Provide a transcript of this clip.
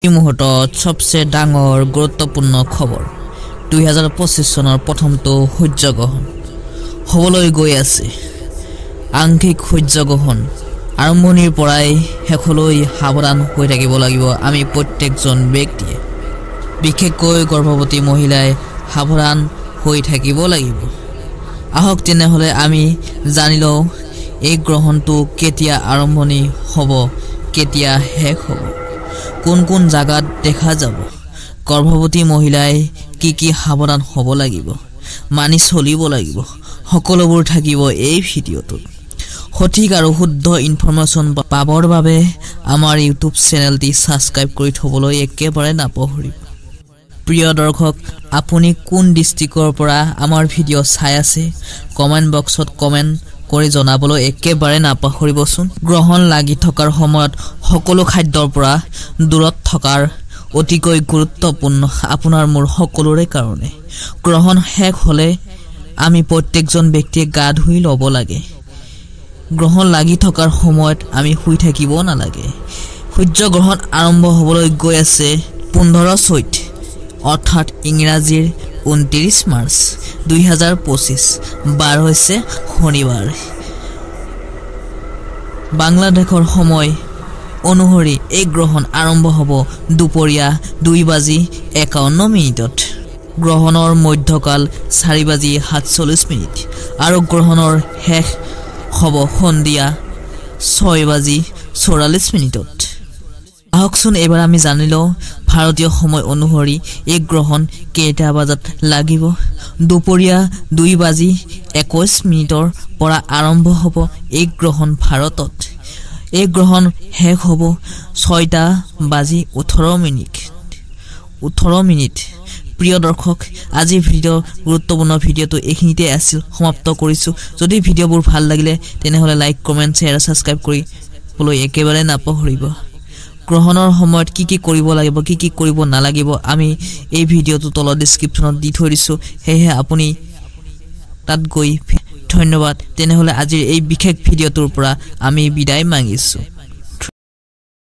এই মুহূৰ্তত সবচেয়ে ডাঙৰ গুৰুত্বপূৰ্ণ খবৰ 2025 চনৰ প্ৰথমটো সূৰ্যগ্ৰহণ হ'বলৈ গৈ আছে। আংশিক সূৰ্যগ্ৰহণ আৰম্ভণিৰ পৰাই শেষলৈ সাৱধান হৈ থাকিব লাগিব আমি প্ৰত্যেকজন ব্যক্তিয়ে, বিশেষকৈ গৰ্ভৱতী মহিলাই সাৱধান হৈ থাকিব লাগিব। আহক তেনেহ'লে আমি জানি লওঁ এই গ্ৰহণটো কেতিয়া আৰম্ভণি হ'ব, কেতিয়া শেষ হ'ব, কোন কোন জায়গাত দেখা যাব, গৰ্ভৱতী মহিলাই কি সাৱধান হ'ব লাগিব, মানি চলিব লাগিব, সকলোবোৰ থাকিব এই ভিডিঅ'টোত। সঠিক আৰু শুদ্ধ ইনফৰমেশ্যন পাবৰ বাবে আমাৰ ইউটিউব চেনেলটি সাবস্ক্ৰাইব কৰি থবলৈ একেবাৰে নাপাহৰিব। প্ৰিয় দৰ্শক, আপুনি কোন ডিস্ট্ৰিক্টৰ পৰা আমাৰ ভিডিঅ' চাই আছে কমেন্ট বক্সত কমেন্ট কৰি জনাবলৈ একেবাৰে নাপাহৰিবচোন। গ্ৰহণ লাগি থকাৰ সময়ত সকলো খাদ্যৰ পৰা দূৰত থকাৰ অতিকৈ গুৰুত্বপূৰ্ণ আপোনাৰ মোৰ সকলোৰে কাৰণে। গ্ৰহণ শেষ হ'লে আমি প্ৰত্যেকজন ব্যক্তিয়ে গা ধুই ল'ব লাগে। গ্ৰহণ লাগি থকাৰ সময়ত আমি শুই থাকিব নালাগে। সূৰ্যগ্ৰহণ আৰম্ভ হ'বলৈ গৈ আছে 15 চৈত অৰ্থাৎ ইংৰাজীৰ 29 মাৰ্চ 2025, বাৰ হৈছে শনিবাৰ। বাংলাদেশৰ সময় অনুসৰি এই গ্ৰহণ আৰম্ভ হ'ব দুপৰীয়া 2:51 গ্ৰহণৰ মধ্যকাল 4:47 আৰু গ্ৰহণৰ শেষ হ'ব সন্ধিয়া 6:44। আহকচোন এবাৰ আমি জানি লওঁ ভাৰতীয় সময় অনুসৰি এই গ্ৰহণ কেইটা বজাত লাগিব। দুপৰীয়া 2:21 পৰা আৰম্ভ হ'ব এই গ্ৰহণ ভাৰতত। এই গ্ৰহণ শেষ হ'ব 6:18। প্ৰিয় দৰ্শক, আজিৰ গুৰুত্বপূৰ্ণ ভিডিঅ'টো এইখিনিতে আছিল, সমাপ্ত কৰিছোঁ। যদি ভিডিঅ'বোৰ ভাল লাগিলে তেনেহ'লে লাইক, কমেণ্ট, শ্বেয়াৰ আৰু ছাবস্ক্ৰাইব কৰিবলৈ একেবাৰে নাপাহৰিব। গ্ৰহণৰ সময়ত কি কৰিব লাগিব, কি কৰিব নালাগিব আমি এই ভিডিঅ'টো তলত ডেছক্ৰিপশ্যনত দি থৈ দিছোঁ, সেয়েহে আপুনি তাত গৈ ধন্যবাদ। তেনেহ'লে আজিৰ এই বিশেষ ভিডিঅ'টোৰ পৰা আমি বিদায় মাগিছোঁ।